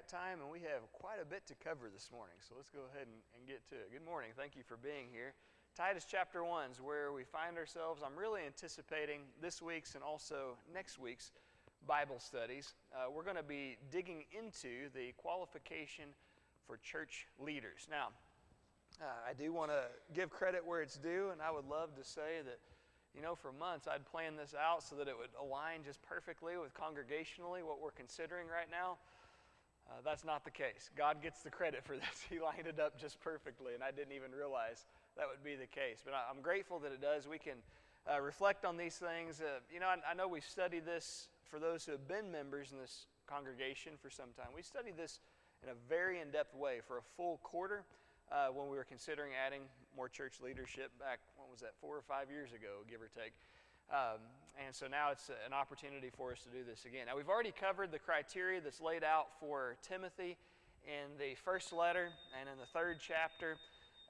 time, and we have quite a bit to cover this morning, so let's go ahead and get to it. Good morning. Thank you for being here. Titus chapter 1 is where we find ourselves. I'm really anticipating this week's and also next week's Bible studies. We're going to be digging into the qualification for church leaders. Now, I do want to give credit where it's due, and I would love to say that, for months I'd planned this out so that it would align just perfectly with congregationally what we're considering right now. That's not the case. God gets the credit for this. He lined it up just perfectly, and I didn't even realize that would be the case. But I'm grateful that it does. We can reflect on these things. I know we've studied this for those who have been members in this congregation for some time. We studied this in a very in-depth way for a full quarter when we were considering adding more church leadership back, 4 or 5 years ago, give or take. And so now it's an opportunity for us to do this again. Now, we've already covered the criteria that's laid out for Timothy in the first letter and in the third chapter.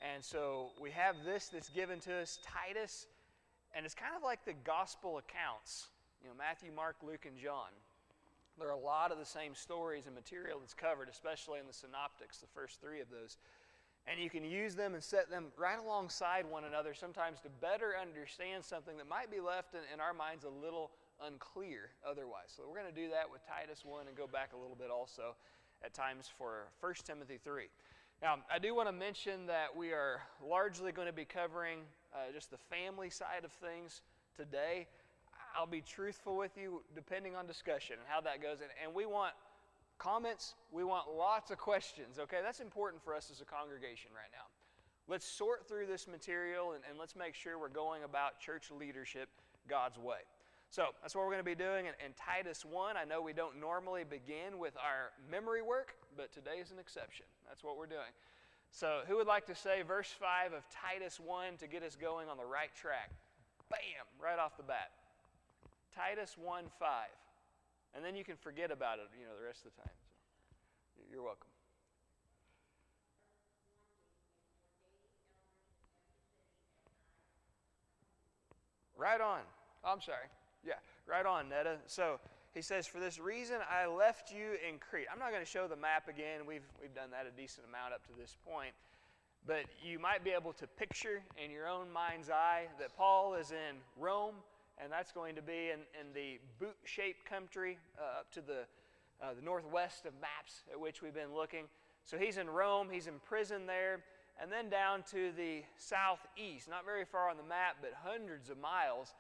And so we have this that's given to us, Titus, and it's kind of like the gospel accounts, Matthew, Mark, Luke, and John. There are a lot of the same stories and material that's covered, especially in the synoptics, the first 3 of those. And you can use them and set them right alongside one another sometimes to better understand something that might be left in our minds a little unclear otherwise. So we're going to do that with Titus 1 and go back a little bit also at times for 1 Timothy 3. Now, I do want to mention that we are largely going to be covering just the family side of things today. I'll be truthful with you depending on discussion and how that goes. And we want comments, we want lots of questions, okay? That's important for us as a congregation right now. Let's sort through this material and let's make sure we're going about church leadership God's way. So that's what we're going to be doing in Titus 1. I know we don't normally begin with our memory work, but today is an exception. That's what we're doing. So who would like to say verse 5 of Titus 1 to get us going on the right track? Bam! Right off the bat. Titus 1:5. And then you can forget about it, the rest of the time. So, you're welcome. Right on. Oh, I'm sorry. Yeah, right on, Netta. So he says, for this reason I left you in Crete. I'm not going to show the map again. We've done that a decent amount up to this point. But you might be able to picture in your own mind's eye that Paul is in Rome, and that's going to be in the boot-shaped country up to the northwest of maps at which we've been looking. So he's in Rome, he's in prison there, and then down to the southeast, not very far on the map, but hundreds of miles,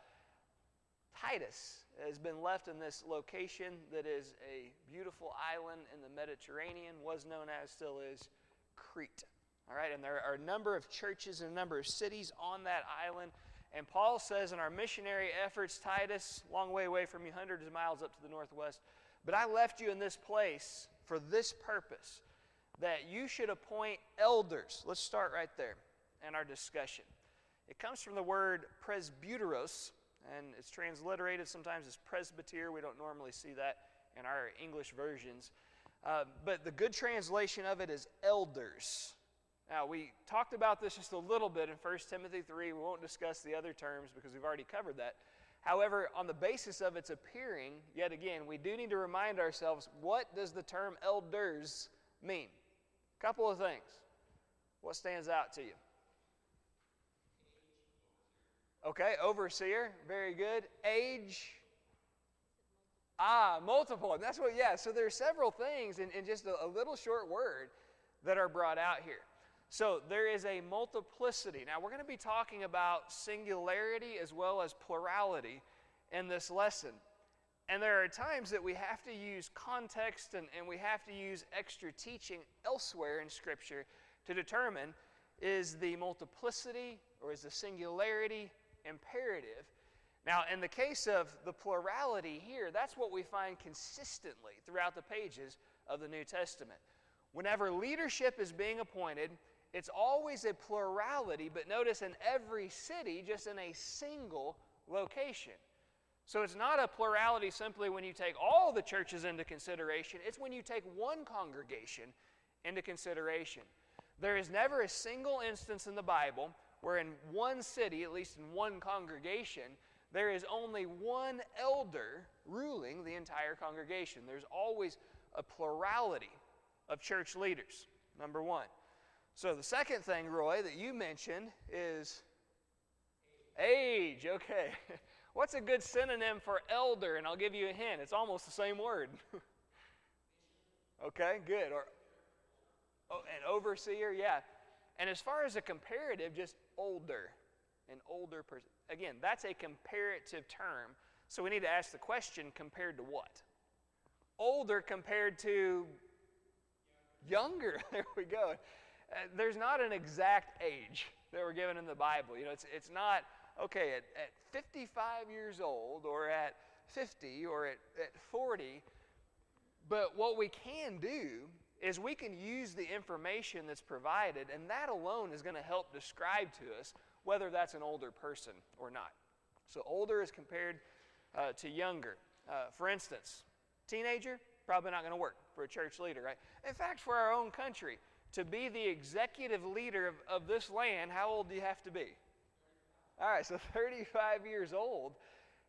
Titus has been left in this location that is a beautiful island in the Mediterranean, was known as, still is, Crete. All right, and there are a number of churches and a number of cities on that island. And Paul says in our missionary efforts, Titus, long way away from you, hundreds of miles up to the northwest, but I left you in this place for this purpose, that you should appoint elders. Let's start right there in our discussion. It comes from the word presbyteros, and it's transliterated sometimes as presbyter. We don't normally see that in our English versions. But the good translation of it is elders. Now, we talked about this just a little bit in 1 Timothy 3. We won't discuss the other terms because we've already covered that. However, on the basis of its appearing, yet again, we do need to remind ourselves, what does the term elders mean? A couple of things. What stands out to you? Okay, overseer. Very good. Age. Multiple. And that's what, so there are several things in just a little short word that are brought out here. So there is a multiplicity. Now we're going to be talking about singularity as well as plurality in this lesson. And there are times that we have to use context and we have to use extra teaching elsewhere in Scripture to determine, is the multiplicity or is the singularity imperative? Now in the case of the plurality here, that's what we find consistently throughout the pages of the New Testament. Whenever leadership is being appointed, it's always a plurality, but notice in every city, just in a single location. So it's not a plurality simply when you take all the churches into consideration. It's when you take one congregation into consideration. There is never a single instance in the Bible where in one city, at least in one congregation, there is only one elder ruling the entire congregation. There's always a plurality. of church leaders, number one. So the second thing, Roy, that you mentioned is age. Okay. What's a good synonym for elder? And I'll give you a hint. It's almost the same word. Okay, good. Or an overseer, yeah. And as far as a comparative, just older. An older person. Again, that's a comparative term. So we need to ask the question, compared to what? Older compared to younger. There we go. There's not an exact age that we're given in the Bible. You know, it's not, okay, at 55 years old or at 50 or at 40. But what we can do is we can use the information that's provided, and that alone is going to help describe to us whether that's an older person or not. So older is compared to younger. For instance, teenager, probably not going to work for a church leader, right? In fact, for our own country, to be the executive leader of this land, how old do you have to be? All right, so 35 years old.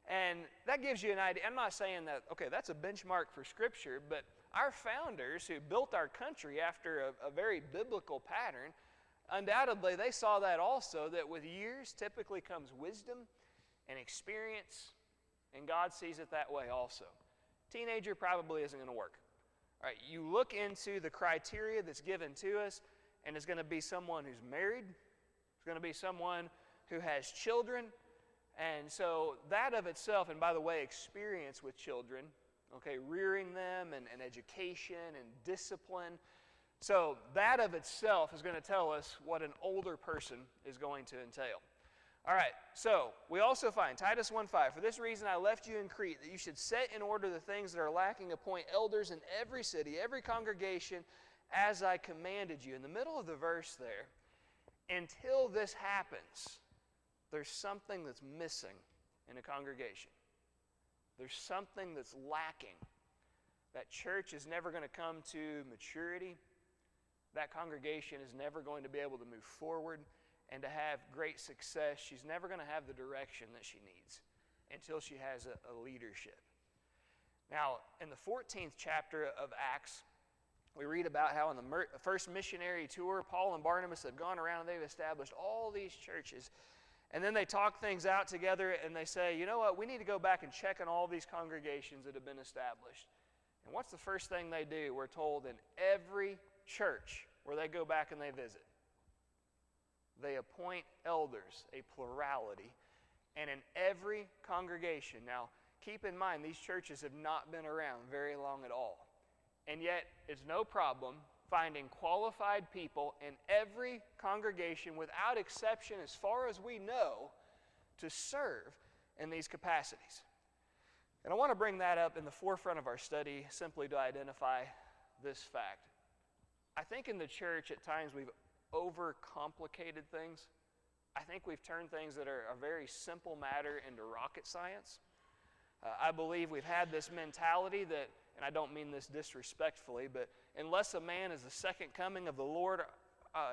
And that gives you an idea. I'm not saying that, okay, that's a benchmark for Scripture, but our founders who built our country after a very biblical pattern, undoubtedly they saw that also, that with years typically comes wisdom and experience, and God sees it that way also. Teenager probably isn't going to work. All right, you look into the criteria that's given to us, and it's going to be someone who's married. It's going to be someone who has children. And so that of itself, and by the way, experience with children, okay, rearing them and education and discipline. So that of itself is going to tell us what an older person is going to entail. All right, so we also find Titus 1:5, for this reason I left you in Crete, that you should set in order the things that are lacking, appoint elders in every city, every congregation, as I commanded you. In the middle of the verse there, until this happens, there's something that's missing in a congregation. There's something that's lacking. That church is never going to come to maturity. That congregation is never going to be able to move forward and to have great success. She's never going to have the direction that she needs until she has a leadership. Now, in the 14th chapter of Acts, we read about how on the first missionary tour, Paul and Barnabas have gone around and they've established all these churches. And then they talk things out together and they say, you know what, we need to go back and check on all these congregations that have been established. And what's the first thing they do? We're told in every church where they go back and they visit, they appoint elders, a plurality. And in every congregation, now keep in mind these churches have not been around very long at all. And yet it's no problem finding qualified people in every congregation without exception, as far as we know, to serve in these capacities. And I want to bring that up in the forefront of our study simply to identify this fact. I think in the church at times we've overcomplicated things. I think we've turned things that are a very simple matter into rocket science. I believe we've had this mentality that, and I don't mean this disrespectfully, but unless a man is the second coming of the Lord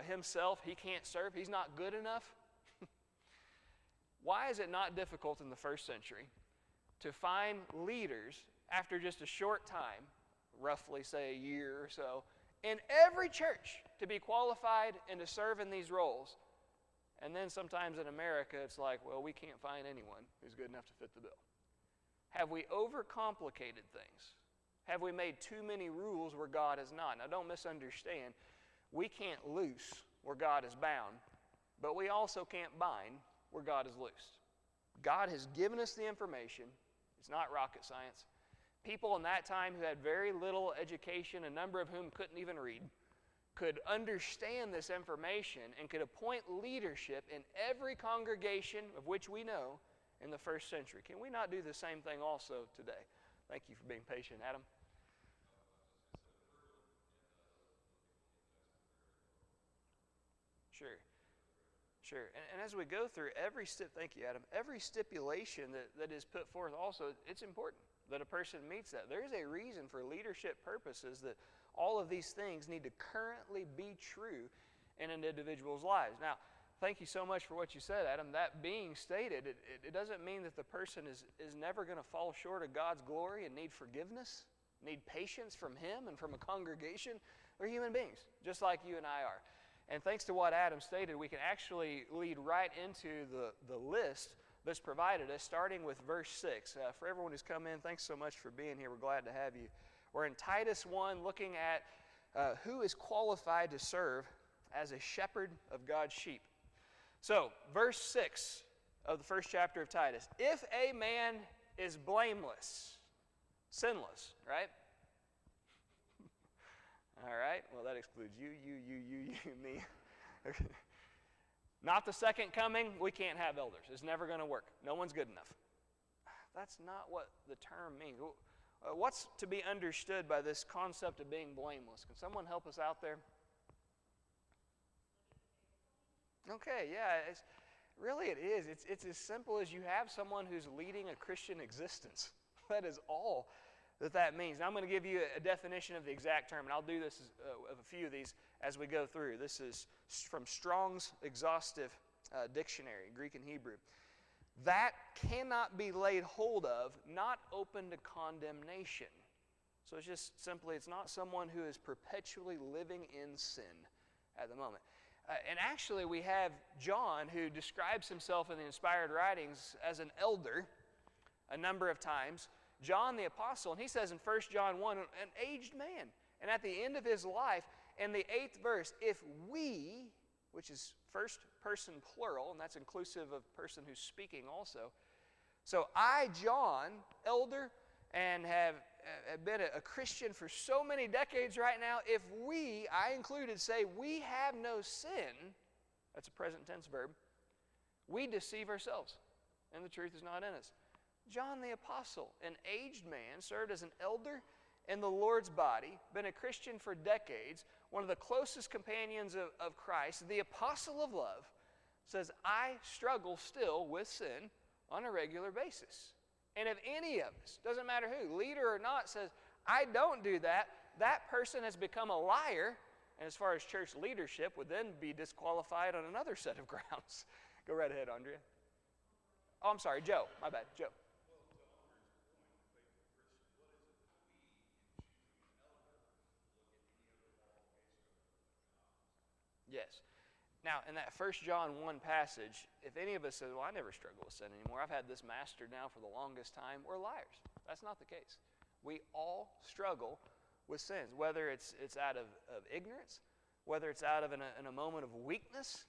himself, he can't serve. He's not good enough. Why is it not difficult in the first century to find leaders after just a short time, roughly say a year or so, in every church to be qualified and to serve in these roles? And then sometimes in America it's like, well, we can't find anyone who's good enough to fit the bill. Have we overcomplicated things? Have we made too many rules where God is not? Now, don't misunderstand. We can't loose where God is bound, but we also can't bind where God is loosed. God has given us the information. It's not rocket science. People in that time who had very little education, a number of whom couldn't even read, could understand this information and could appoint leadership in every congregation of which we know in the first century. Can we not do the same thing also today? Thank you for being patient, Adam. Sure. And as we go through thank you, Adam, every stipulation that is put forth also, it's important that a person meets that. There is a reason for leadership purposes that all of these things need to currently be true in an individual's lives. Now, thank you so much for what you said, Adam. That being stated, it doesn't mean that the person is never going to fall short of God's glory and need forgiveness, need patience from Him and from a congregation. They're human beings, just like you and I are. And thanks to what Adam stated, we can actually lead right into the list that's provided us, starting with verse 6. For everyone who's come in, thanks so much for being here. We're glad to have you. We're in Titus 1, looking at who is qualified to serve as a shepherd of God's sheep. So, verse 6 of the first chapter of Titus. If a man is blameless, sinless, right? All right, well, that excludes you, me. Okay. Not the second coming, we can't have elders. It's never going to work. No one's good enough. That's not what the term means. What's to be understood by this concept of being blameless? Can someone help us out there? Okay, yeah, it is. It's as simple as you have someone who's leading a Christian existence. That is all that means. Now I'm going to give you a definition of the exact term, and I'll do this of a few of these as we go through. This is from Strong's Exhaustive Dictionary, Greek and Hebrew. That cannot be laid hold of, not open to condemnation. So it's just simply, it's not someone who is perpetually living in sin at the moment. And actually we have John, who describes himself in the inspired writings as an elder a number of times. John the Apostle, and he says in 1 John 1, an aged man. And at the end of his life, in the 8th verse, if we, which is first person plural, and that's inclusive of person who's speaking also. So I, John, elder, and have been a Christian for so many decades right now, if we, I included, say we have no sin, that's a present tense verb, we deceive ourselves, and the truth is not in us. John the Apostle, an aged man, served as an elder in the Lord's body, been a Christian for decades, one of the closest companions of Christ, the apostle of love, says, I struggle still with sin on a regular basis. And if any of us, doesn't matter who, leader or not, says, I don't do that, that person has become a liar, and as far as church leadership, would then be disqualified on another set of grounds. Go right ahead, Andrea. Oh, I'm sorry, Joe. My bad, Joe. Yes. Now, in that 1 John 1 passage, if any of us says, well, I never struggle with sin anymore, I've had this mastered now for the longest time, we're liars. That's not the case. We all struggle with sins, whether it's out of ignorance, whether it's out of in a moment of weakness.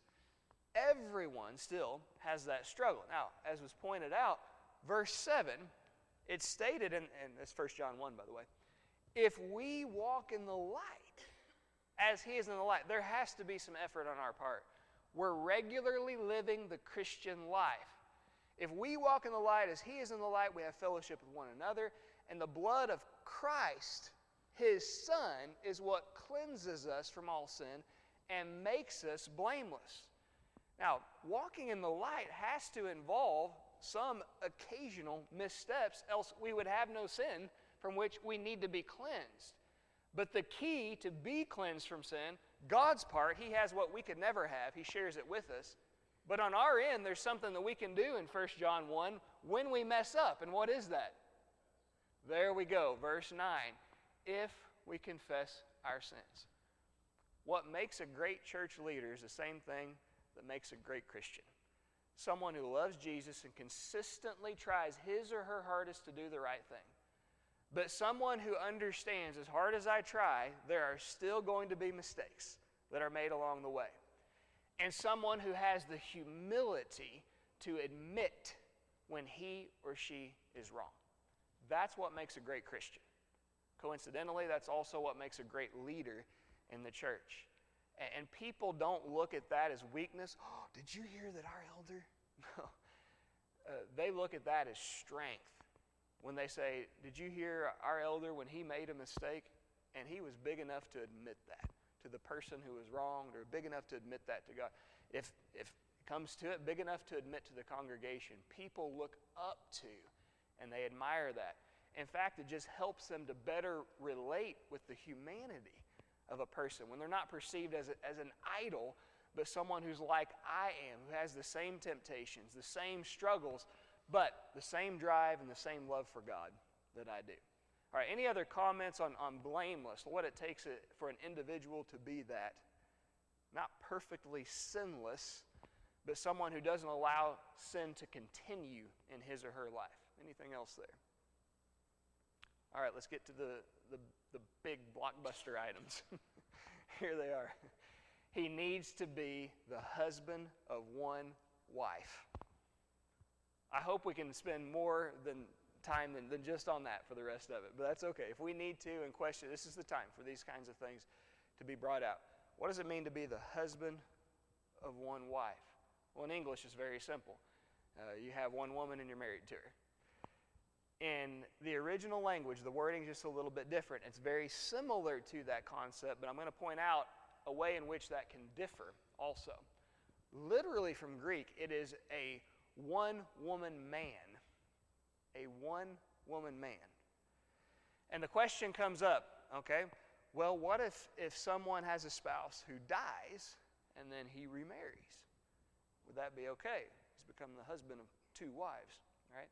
Everyone still has that struggle. Now, as was pointed out, verse 7, it's stated, and that's 1 John 1, by the way, if we walk in the light, as He is in the light, there has to be some effort on our part. We're regularly living the Christian life. If we walk in the light as He is in the light, we have fellowship with one another, and the blood of Christ, His Son, is what cleanses us from all sin and makes us blameless. Now, walking in the light has to involve some occasional missteps, else we would have no sin from which we need to be cleansed. But the key to be cleansed from sin, God's part, He has what we could never have. He shares it with us. But on our end, there's something that we can do in 1 John 1 when we mess up. And what is that? There we go, verse 9. If we confess our sins. What makes a great church leader is the same thing that makes a great Christian. Someone who loves Jesus and consistently tries his or her hardest to do the right thing. But someone who understands, as hard as I try, there are still going to be mistakes that are made along the way. And someone who has the humility to admit when he or she is wrong. That's what makes a great Christian. Coincidentally, that's also what makes a great leader in the church. And people don't look at that as weakness. Oh, did you hear that our elder? No. They look at that as strength. When they say, did you hear our elder when he made a mistake? And he was big enough to admit that to the person who was wronged, or big enough to admit that to God. If it comes to it, big enough to admit to the congregation. People look up to and they admire that. In fact, it just helps them to better relate with the humanity of a person when they're not perceived as an idol, but someone who's like I am, who has the same temptations, the same struggles, but the same drive and the same love for God that I do. All right, any other comments on blameless, what it takes for an individual to be that? Not perfectly sinless, but someone who doesn't allow sin to continue in his or her life. Anything else there? All right, let's get to the big blockbuster items. Here they are. He needs to be the husband of one wife. I hope we can spend more time than just on that for the rest of it, but that's okay. If we need to and question, this is the time for these kinds of things to be brought out. What does it mean to be the husband of one wife? Well, in English, it's very simple. You have one woman and you're married to her. In the original language, the wording is just a little bit different. It's very similar to that concept, but I'm going to point out a way in which that can differ also. Literally from Greek, it is a one-woman man. A one-woman man. And the question comes up, okay, well, what if someone has a spouse who dies and then he remarries? Would that be okay? He's become the husband of two wives, right?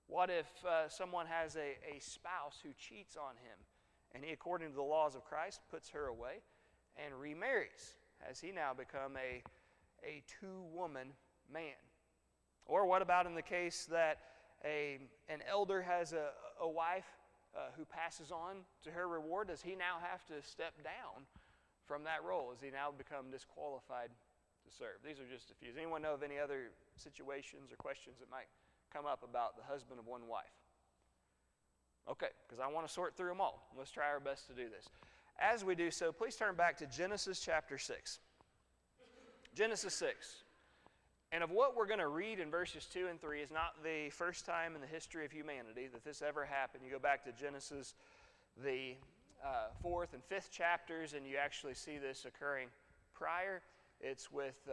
What if someone has a spouse who cheats on him and he, according to the laws of Christ, puts her away and remarries? Has he now become a two-woman man? Or what about in the case that an elder has a wife who passes on to her reward? Does he now have to step down from that role? Has he now become disqualified to serve? These are just a few. Does anyone know of any other situations or questions that might come up about the husband of one wife? Okay, because I want to sort through them all. Let's try our best to do this. As we do so, please turn back to Genesis chapter 6. Genesis 6. And of what we're going to read in verses 2 and 3 is not the first time in the history of humanity that this ever happened. You go back to Genesis, the 4th and 5th chapters, and you actually see this occurring prior. It's with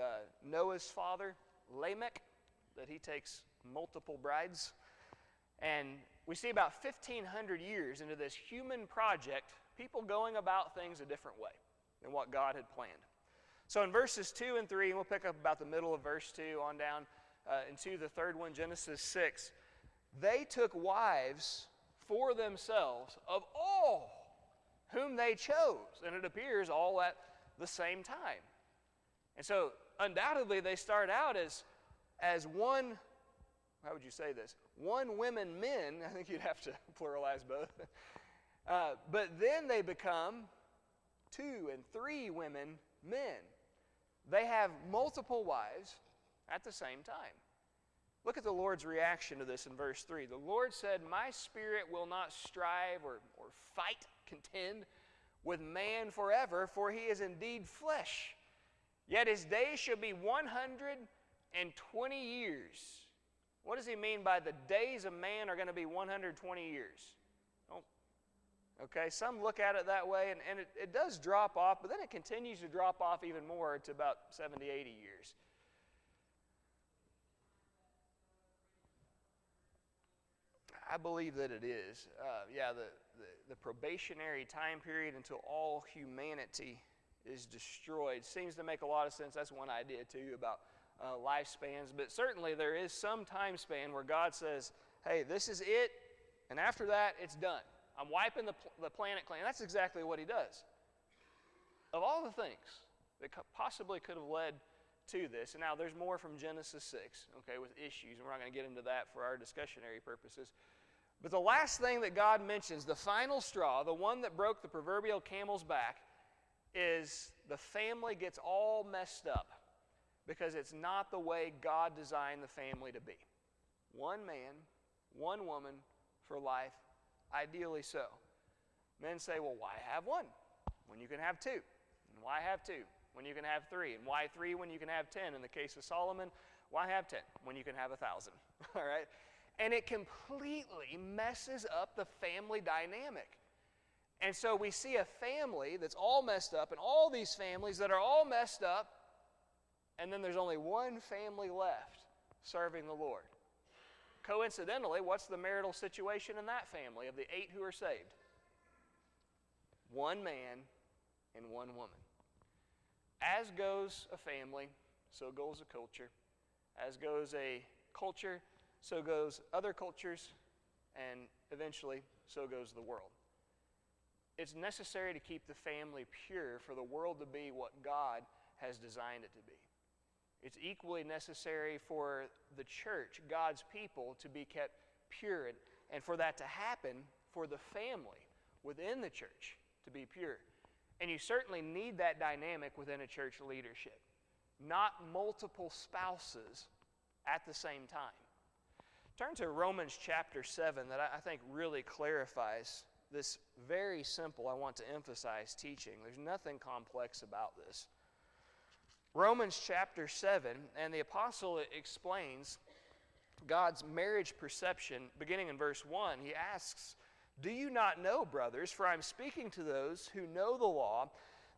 Noah's father, Lamech, that he takes multiple brides. And we see about 1,500 years into this human project, people going about things a different way than what God had planned. So in verses 2 and 3, and we'll pick up about the middle of verse 2 on down into the third one, Genesis 6, they took wives for themselves of all whom they chose. And it appears all at the same time. And so undoubtedly they start out as one, how would you say this? One women men, I think you'd have to pluralize both. But then they become 2 and 3 women men. They have multiple wives at the same time. Look at the Lord's reaction to this in verse 3. The Lord said, "My spirit will not strive or fight, contend with man forever, for he is indeed flesh. Yet his days shall be 120 years." What does he mean by the days of man are going to be 120 years? Okay, some look at it that way, and it does drop off, but then it continues to drop off even more to about 70, 80 years. I believe that it is. The probationary time period until all humanity is destroyed seems to make a lot of sense. That's one idea, too, about lifespans. But certainly there is some time span where God says, hey, this is it, and after that, it's done. I'm wiping the planet clean. That's exactly what he does. Of all the things that possibly could have led to this, and now there's more from Genesis 6, okay, with issues, and we're not going to get into that for our discussionary purposes. But the last thing that God mentions, the final straw, the one that broke the proverbial camel's back, is the family gets all messed up because it's not the way God designed the family to be. One man, one woman for life, ideally so. Men say, well, why have one when you can have two? And why have two when you can have three? And why three when you can have 10? In the case of Solomon, why have 10 when you can have 1,000? All right? And it completely messes up the family dynamic. And so we see a family that's all messed up, and all these families that are all messed up, and then there's only one family left serving the Lord. Coincidentally, what's the marital situation in that family of the 8 who are saved? One man and one woman. As goes a family, so goes a culture. As goes a culture, so goes other cultures, and eventually, so goes the world. It's necessary to keep the family pure for the world to be what God has designed it to be. It's equally necessary for the church, God's people, to be kept pure, and for that to happen, for the family within the church to be pure. And you certainly need that dynamic within a church leadership. Not multiple spouses at the same time. Turn to Romans chapter 7 that I think really clarifies this very simple, I want to emphasize, teaching. There's nothing complex about this. Romans chapter 7, and the apostle explains God's marriage perception. Beginning in verse 1, he asks, "Do you not know, brothers, for I'm speaking to those who know the law,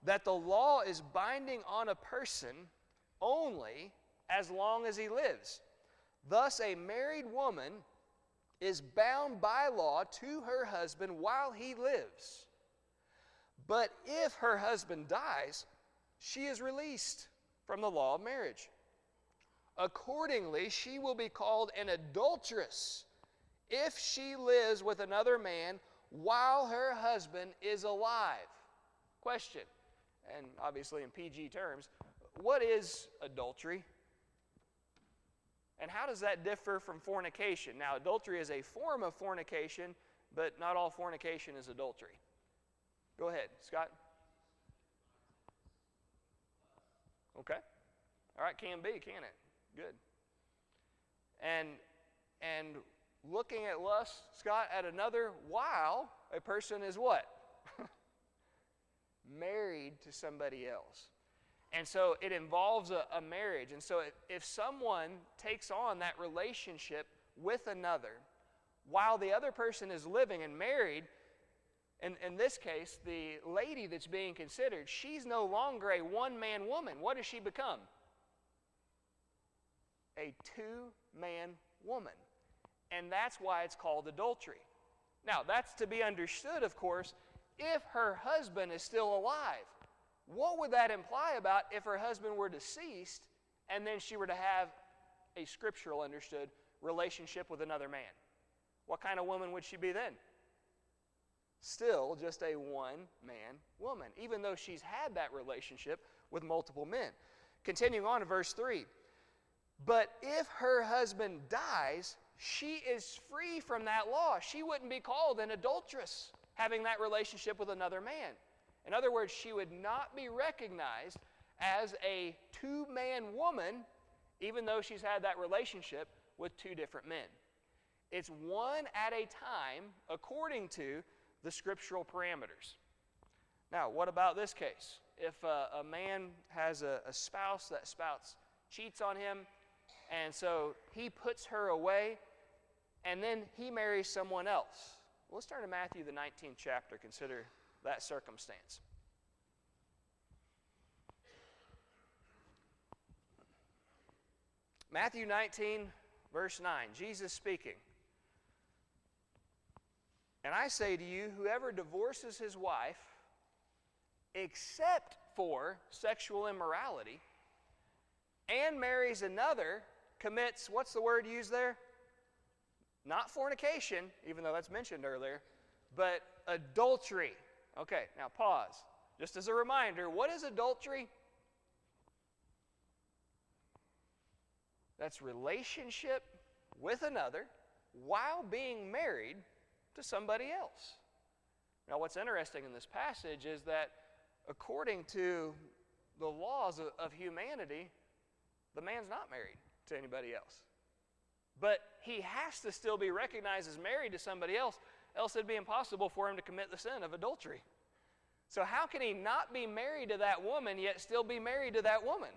that the law is binding on a person only as long as he lives. Thus a married woman is bound by law to her husband while he lives. But if her husband dies, she is released from the law of marriage. Accordingly, she will be called an adulteress if she lives with another man while her husband is alive." Question, and obviously in PG terms, what is adultery? And how does that differ from fornication? Now, adultery is a form of fornication, but not all fornication is adultery. Go ahead, Scott. Okay. All right, can be, can it? Good. And looking at lust, Scott, at another while a person is what? Married to somebody else. And so it involves a marriage. And so if someone takes on that relationship with another while the other person is living and married, in this case, the lady that's being considered, she's no longer a one-man woman. What does she become? A two-man woman. And that's why it's called adultery. Now, that's to be understood, of course, if her husband is still alive. What would that imply about if her husband were deceased and then she were to have a scriptural understood relationship with another man? What kind of woman would she be then? Still just a one-man woman, even though she's had that relationship with multiple men. Continuing on to verse 3. But if her husband dies, she is free from that law. She wouldn't be called an adulteress having that relationship with another man. In other words, she would not be recognized as a two-man woman, even though she's had that relationship with two different men. It's one at a time according to the scriptural parameters. Now, what about this case? If a man has a spouse, that spouse cheats on him, and so he puts her away, and then he marries someone else. Let's turn to Matthew, the 19th chapter, consider that circumstance. Matthew 19, verse 9, Jesus speaking. "And I say to you, whoever divorces his wife, except for sexual immorality, and marries another, commits," what's the word used there? Not fornication, even though that's mentioned earlier, but adultery. Okay, now pause. Just as a reminder, what is adultery? That's relationship with another while being married to somebody else. Now, what's interesting in this passage is that according to the laws of humanity, the man's not married to anybody else. But he has to still be recognized as married to somebody else it'd be impossible for him to commit the sin of adultery. So how can he not be married to that woman yet still be married to that woman?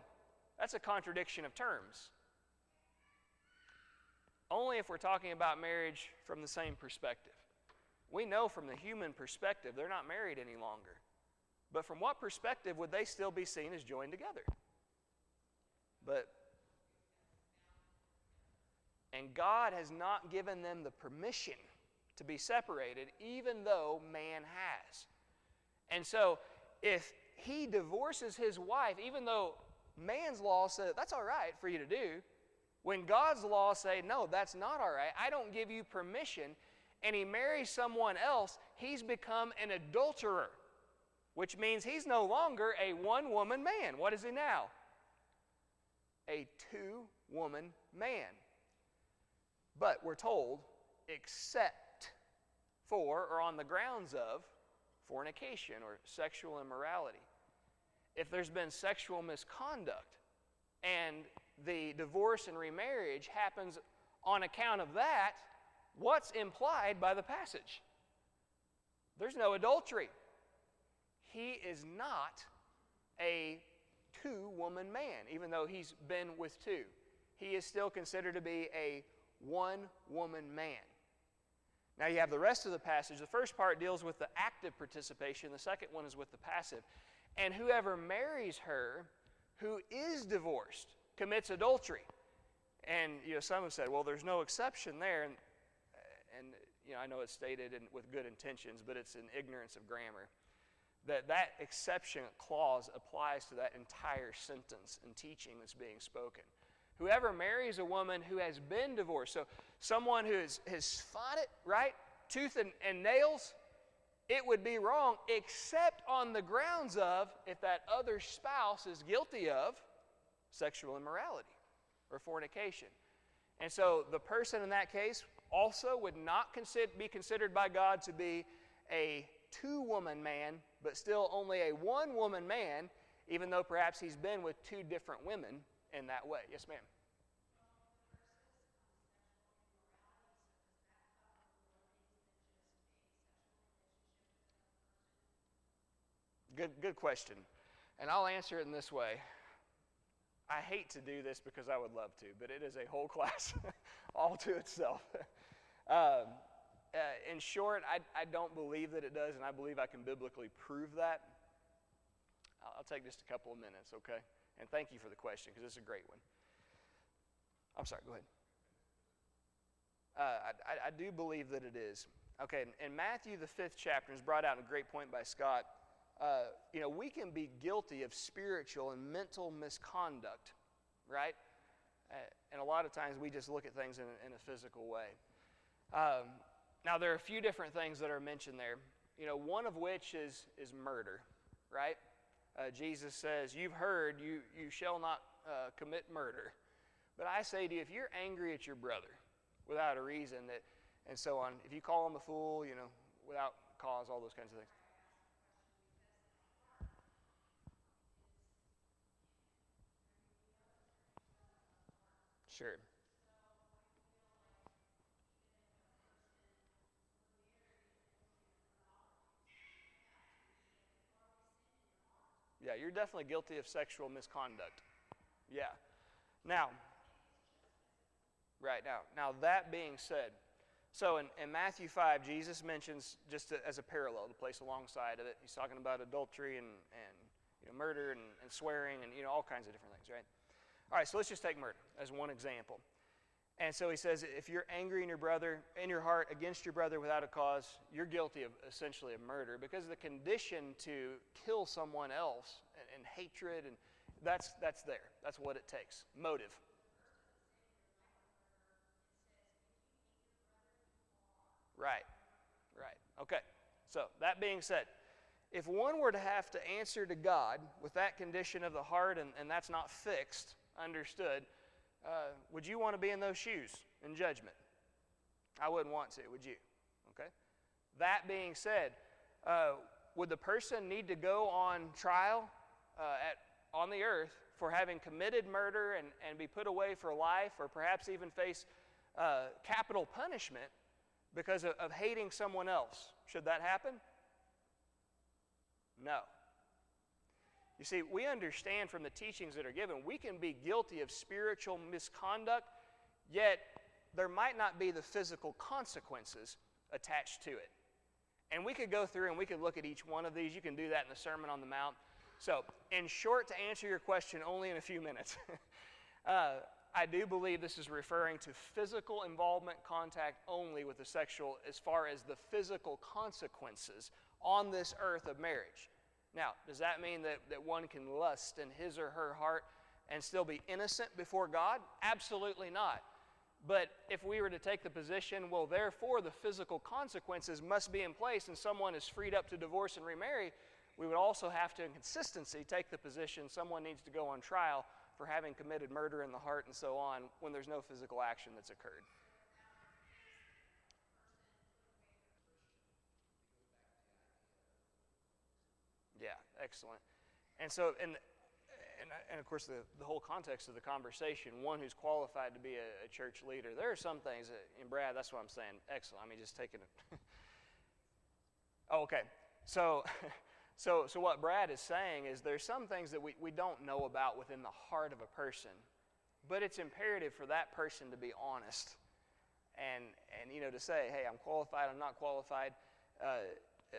That's a contradiction of terms. Only if we're talking about marriage from the same perspective. We know from the human perspective they're not married any longer. But from what perspective would they still be seen as joined together? And God has not given them the permission to be separated, even though man has. And so, if he divorces his wife, even though man's law says that's all right for you to do, when God's law say, no, that's not all right, I don't give you permission, and he marries someone else, he's become an adulterer, which means he's no longer a one-woman man. What is he now? A two-woman man. But we're told, except for or on the grounds of fornication or sexual immorality. If there's been sexual misconduct and the divorce and remarriage happens on account of that, what's implied by the passage? There's no adultery. He is not a two-woman man, even though he's been with two. He is still considered to be a one-woman man. Now you have the rest of the passage. The first part deals with the active participation. The second one is with the passive. And whoever marries her who is divorced commits adultery. And some have said, well, there's no exception there. And I know it's stated with good intentions, but it's in ignorance of grammar. That exception clause applies to that entire sentence and teaching that's being spoken. Whoever marries a woman who has been divorced, so someone who has fought it, right, tooth and nails, it would be wrong except on the grounds of if that other spouse is guilty of sexual immorality or fornication. And so the person in that case also would not be considered by God to be a two-woman man, but still only a one-woman man, even though perhaps he's been with two different women in that way. Yes, ma'am. Good question. And I'll answer it in this way. I hate to do this because I would love to, but it is a whole class all to itself. In short, I don't believe that it does, and I believe I can biblically prove that. I'll take just a couple of minutes, okay? And thank you for the question, because it's a great one. I'm sorry, go ahead. I do believe that it is. Okay, in Matthew, the 5th chapter, is brought out in a great point by Scott. We can be guilty of spiritual and mental misconduct, right? And a lot of times we just look at things in a physical way. Now, there are a few different things that are mentioned there. One of which is murder, right? Jesus says, you've heard, you shall not commit murder. But I say to you, if you're angry at your brother without a reason, and so on, if you call him a fool, without cause, all those kinds of things. Sure. Yeah, you're definitely guilty of sexual misconduct. Yeah. Now, that being said, so in Matthew 5, Jesus mentions, just as a parallel to place alongside of it, he's talking about adultery and murder and swearing and all kinds of different things, right? All right, so let's just take murder as one example. And so he says, if you're angry in your heart against your brother without a cause, you're guilty of essentially of murder, because the condition to kill someone else and hatred, and that's there. That's what it takes. Motive. Right. Okay. So that being said, if one were to have to answer to God with that condition of the heart and that's not fixed, understood, would you want to be in those shoes in judgment? I wouldn't want to, would you? Okay. That being said, would the person need to go on trial on the earth for having committed murder and be put away for life, or perhaps even face capital punishment because of hating someone else? Should that happen? No. You see, we understand from the teachings that are given, we can be guilty of spiritual misconduct, yet there might not be the physical consequences attached to it. And we could go through and we could look at each one of these. You can do that in the Sermon on the Mount. So, in short, to answer your question only in a few minutes, I do believe this is referring to physical involvement, contact only with the sexual, as far as the physical consequences on this earth of marriage. Now, does that mean that one can lust in his or her heart and still be innocent before God? Absolutely not. But if we were to take the position, well, therefore the physical consequences must be in place and someone is freed up to divorce and remarry, we would also have to, in consistency, take the position someone needs to go on trial for having committed murder in the heart and so on when there's no physical action that's occurred. Yeah, excellent. And so, and of course, the whole context of the conversation, one who's qualified to be a church leader, there are some things, and Brad, that's what I'm saying, excellent. I mean, just taking it. Oh, okay. So what Brad is saying is there's some things that we don't know about within the heart of a person, but it's imperative for that person to be honest and to say, hey, I'm qualified, I'm not qualified,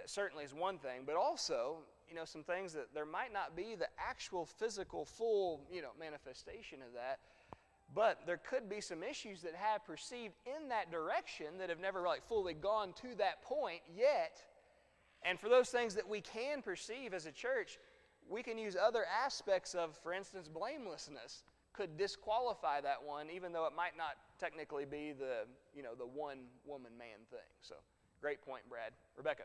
certainly is one thing, but also, some things that there might not be the actual physical full, manifestation of that, but there could be some issues that have perceived in that direction that have never fully gone to that point yet. And for those things that we can perceive as a church, we can use other aspects of, for instance, blamelessness could disqualify that one, even though it might not technically be the one woman man thing. So, great point, Brad. Rebecca.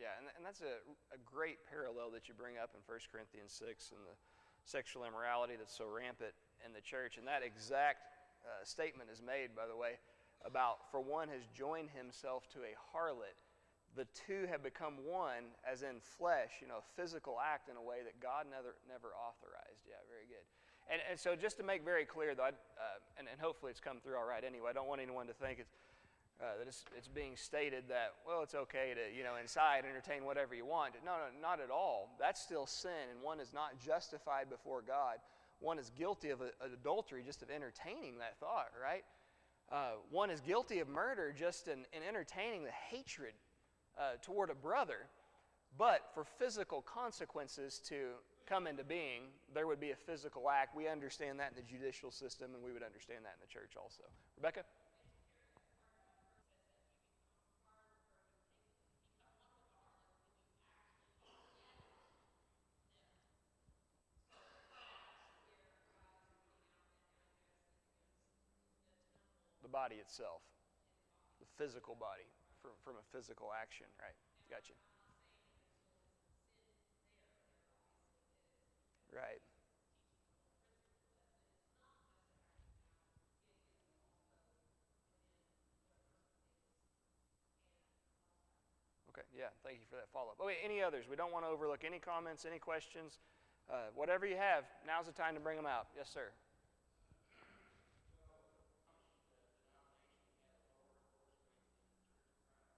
Yeah, and that's a great parallel that you bring up in 1 Corinthians 6 and the sexual immorality that's so rampant in the church. And that exact statement is made, by the way, about for one has joined himself to a harlot. The two have become one, as in flesh, a physical act in a way that God never authorized. Yeah, very good. And so just to make very clear, though, and hopefully it's come through all right anyway, I don't want anyone to think that it's being stated that, well, it's okay to, inside entertain whatever you want. No, not at all. That's still sin, and one is not justified before God. One is guilty of adultery just of entertaining that thought, right? One is guilty of murder just in entertaining the hatred toward a brother. But for physical consequences to come into being, there would be a physical act. We understand that in the judicial system, and we would understand that in the church also. Rebecca? The body itself, the physical body, from a physical action, right? Gotcha. Right. Okay, yeah, thank you for that follow-up. Okay, any others? We don't want to overlook any comments, any questions. Whatever you have, now's the time to bring them out. Yes, sir.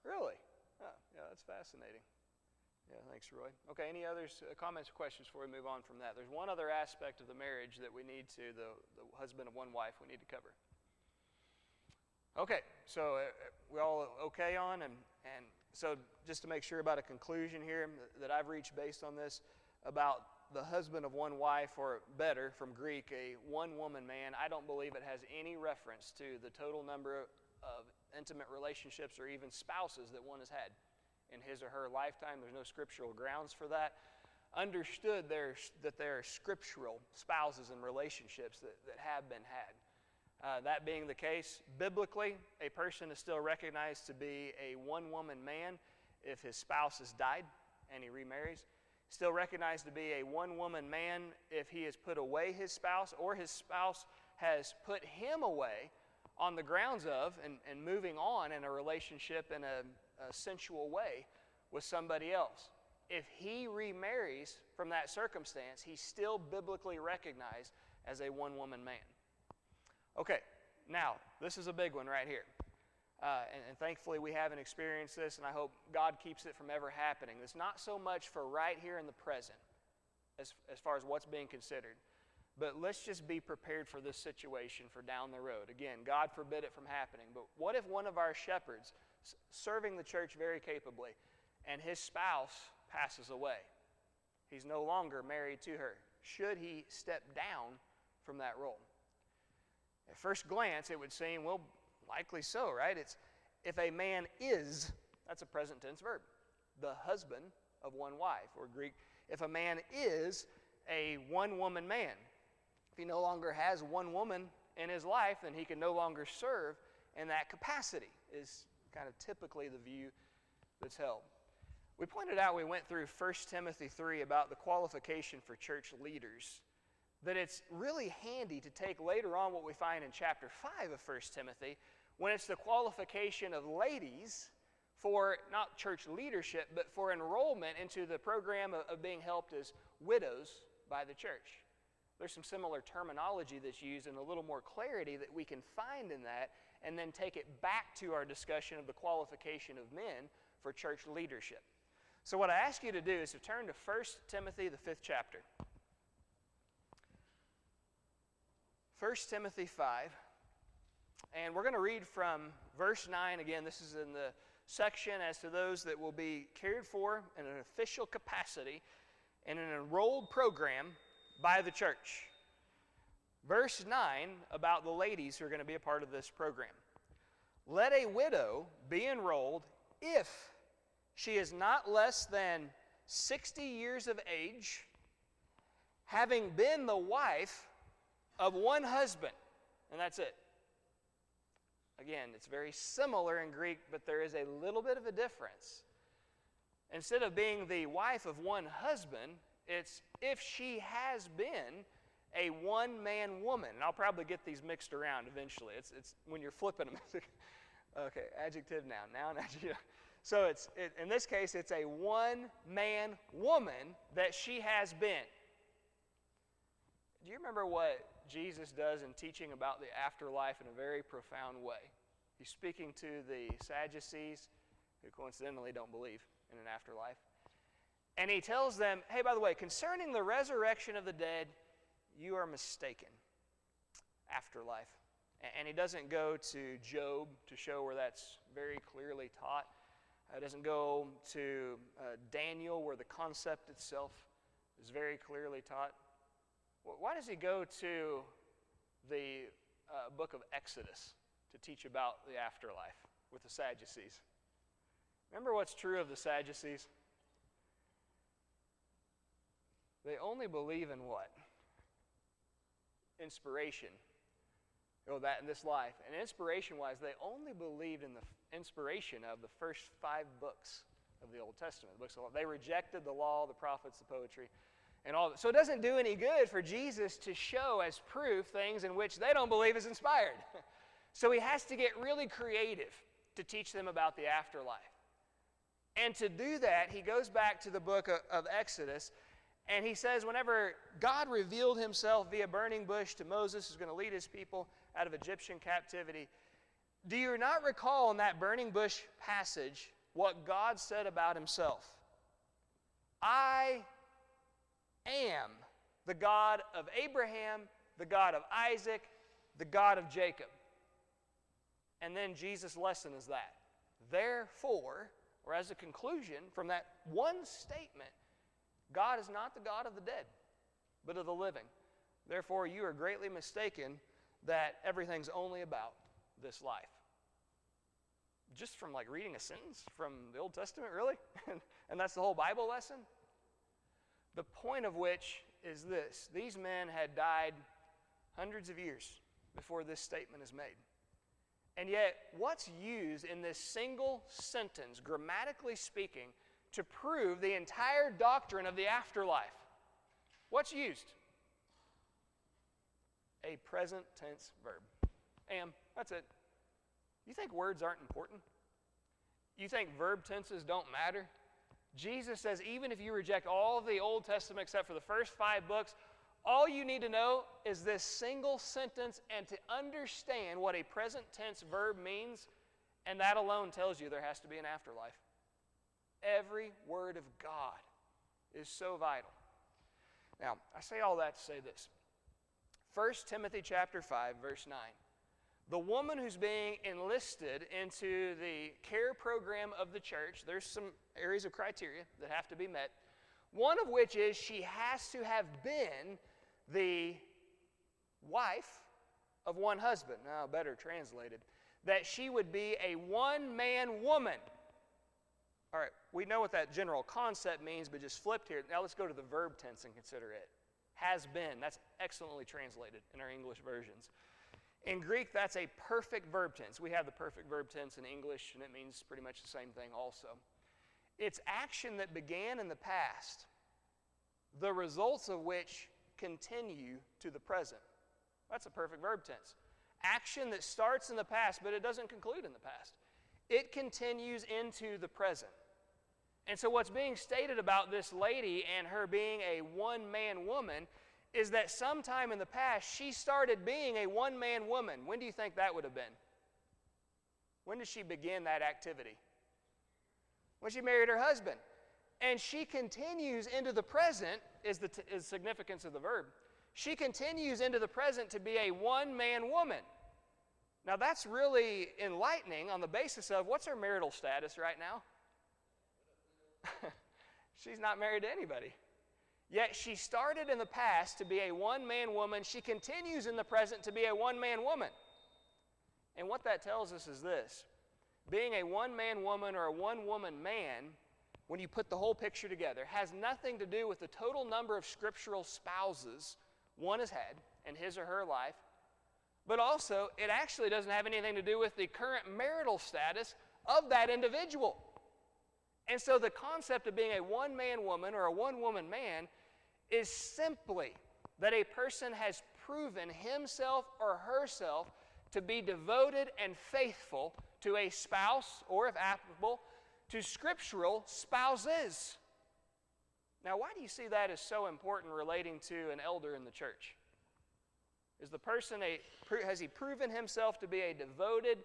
Really? Oh, yeah, that's fascinating. Yeah, thanks, Roy. Okay, any others, comments or questions before we move on from that? There's one other aspect of the marriage that we need to, the husband of one wife, we need to cover. Okay, so we all okay on? And so just to make sure about a conclusion here that I've reached based on this, about the husband of one wife, or better, from Greek, a one-woman man, I don't believe it has any reference to the total number of intimate relationships or even spouses that one has had in his or her lifetime. There's no scriptural grounds for that. Understood that there are scriptural spouses and relationships that have been had. That being the case, biblically, a person is still recognized to be a one-woman man if his spouse has died and he remarries. Still recognized to be a one-woman man if he has put away his spouse or his spouse has put him away on the grounds of and moving on in a relationship in a sensual way with somebody else. If he remarries from that circumstance, he's still biblically recognized as a one-woman man. Okay, now, this is a big one right here. And thankfully we haven't experienced this, and I hope God keeps it from ever happening. It's not so much for right here in the present as far as what's being considered. But let's just be prepared for this situation for down the road. Again, God forbid it from happening. But what if one of our shepherds, serving the church very capably, and his spouse passes away? He's no longer married to her. Should he step down from that role? At first glance, it would seem, well, likely so, right? It's if a man is, that's a present tense verb, the husband of one wife. Or Greek, if a man is a one-woman man. If he no longer has one woman in his life, then he can no longer serve in that capacity, is kind of typically the view that's held. We pointed out, we went through 1 Timothy 3 about the qualification for church leaders, that it's really handy to take later on what we find in chapter 5 of 1 Timothy, when it's the qualification of ladies for not church leadership, but for enrollment into the program of being helped as widows by the church. There's some similar terminology that's used and a little more clarity that we can find in that, and then take it back to our discussion of the qualification of men for church leadership. So what I ask you to do is to turn to 1 Timothy, the 5th chapter. 1 Timothy 5, and we're going to read from verse 9 again. This is in the section as to those that will be cared for in an official capacity in an enrolled program by the church. Verse 9 about the ladies who are going to be a part of this program. Let a widow be enrolled if she is not less than 60 years of age, having been the wife of one husband. And that's it. Again, it's very similar in Greek, but there is a little bit of a difference. Instead of being the wife of one husband, it's if she has been a one-man woman. And I'll probably get these mixed around eventually. It's when you're flipping them. Okay, adjective, noun. Noun, adjective. So in this case, it's a one-man woman that she has been. Do you remember what Jesus does in teaching about the afterlife in a very profound way? He's speaking to the Sadducees, who coincidentally don't believe in an afterlife. And he tells them, hey, by the way, concerning the resurrection of the dead, you are mistaken. Afterlife. And he doesn't go to Job to show where that's very clearly taught. It doesn't go to Daniel where the concept itself is very clearly taught. Why does he go to the book of Exodus to teach about the afterlife with the Sadducees? Remember what's true of the Sadducees? They only believe in what? Inspiration. Oh, that in this life. And inspiration-wise, they only believed in the inspiration of the first 5 books of the Old Testament. The books of the law. They rejected the law, the prophets, the poetry, and all that. So it doesn't do any good for Jesus to show as proof things in which they don't believe is inspired. So he has to get really creative to teach them about the afterlife. And to do that, he goes back to the book of Exodus, and he says whenever God revealed himself via burning bush to Moses, who's going to lead his people out of Egyptian captivity, do you not recall in that burning bush passage what God said about himself? I am the God of Abraham, the God of Isaac, the God of Jacob. And then Jesus' lesson is that. Therefore, or as a conclusion from that one statement, God is not the God of the dead, but of the living. Therefore, you are greatly mistaken that everything's only about this life. Just from like reading a sentence from the Old Testament, really? And that's the whole Bible lesson? The point of which is this. These men had died hundreds of years before this statement is made. And yet, what's used in this single sentence, grammatically speaking, to prove the entire doctrine of the afterlife? What's used? A present tense verb. Am. That's it. You think words aren't important? You think verb tenses don't matter? Jesus says even if you reject all of the Old Testament except for the first 5 books, all you need to know is this single sentence and to understand what a present tense verb means, and that alone tells you there has to be an afterlife. Every word of God is so vital. Now, I say all that to say this. 1 Timothy chapter 5, verse 9. The woman who's being enlisted into the care program of the church, there's some areas of criteria that have to be met. One of which is she has to have been the wife of one husband. Now, better translated. That she would be a one-man woman. All right, we know what that general concept means, but just flipped here. Now let's go to the verb tense and consider it. Has been. That's excellently translated in our English versions. In Greek, that's a perfect verb tense. We have the perfect verb tense in English, and it means pretty much the same thing also. It's action that began in the past, the results of which continue to the present. That's a perfect verb tense. Action that starts in the past, but it doesn't conclude in the past. It continues into the present. And so what's being stated about this lady and her being a one-man woman is that sometime in the past, she started being a one-man woman. When do you think that would have been? When did she begin that activity? When she married her husband. And she continues into the present, is the significance of the verb. She continues into the present to be a one-man woman. Now that's really enlightening on the basis of what's her marital status right now? She's not married to anybody. Yet she started in the past to be a one-man woman. She continues in the present to be a one-man woman. And what that tells us is this. Being a one-man woman or a one-woman man, when you put the whole picture together, has nothing to do with the total number of scriptural spouses one has had in his or her life, but also it actually doesn't have anything to do with the current marital status of that individual. And so the concept of being a one-man woman or a one-woman man is simply that a person has proven himself or herself to be devoted and faithful to a spouse, or if applicable, to scriptural spouses. Now, why do you see that as so important relating to an elder in the church? Is the person has he proven himself to be a devoted,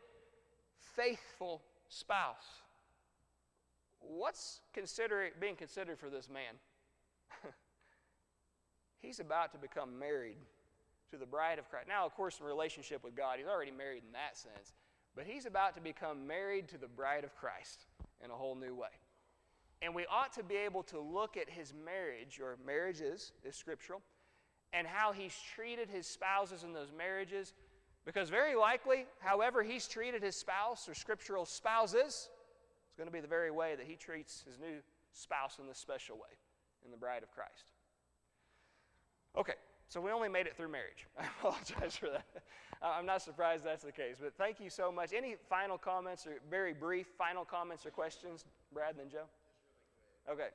faithful spouse? What's being considered for this man? He's about to become married to the bride of Christ. Now, of course, in relationship with God, he's already married in that sense. But he's about to become married to the bride of Christ in a whole new way. And we ought to be able to look at his marriage, or marriage is scriptural, and how he's treated his spouses in those marriages. Because very likely, however he's treated his spouse or scriptural spouses, it's going to be the very way that he treats his new spouse in this special way, in the bride of Christ. Okay, so we only made it through marriage. I apologize for that. I'm not surprised that's the case, but thank you so much. Any final comments, or very brief final comments or questions, Brad and Joe? Okay.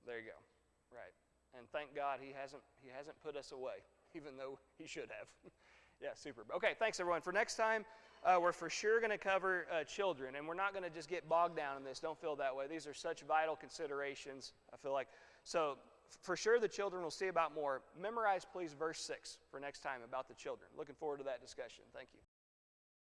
There you go. Right. And thank God he hasn't put us away, even though he should have. Yeah, super. Okay, thanks everyone. For next time, we're for sure going to cover children, and we're not going to just get bogged down in this. Don't feel that way. These are such vital considerations, I feel like. So for sure the children will see about more. Memorize, please, verse 6 for next time about the children. Looking forward to that discussion. Thank you.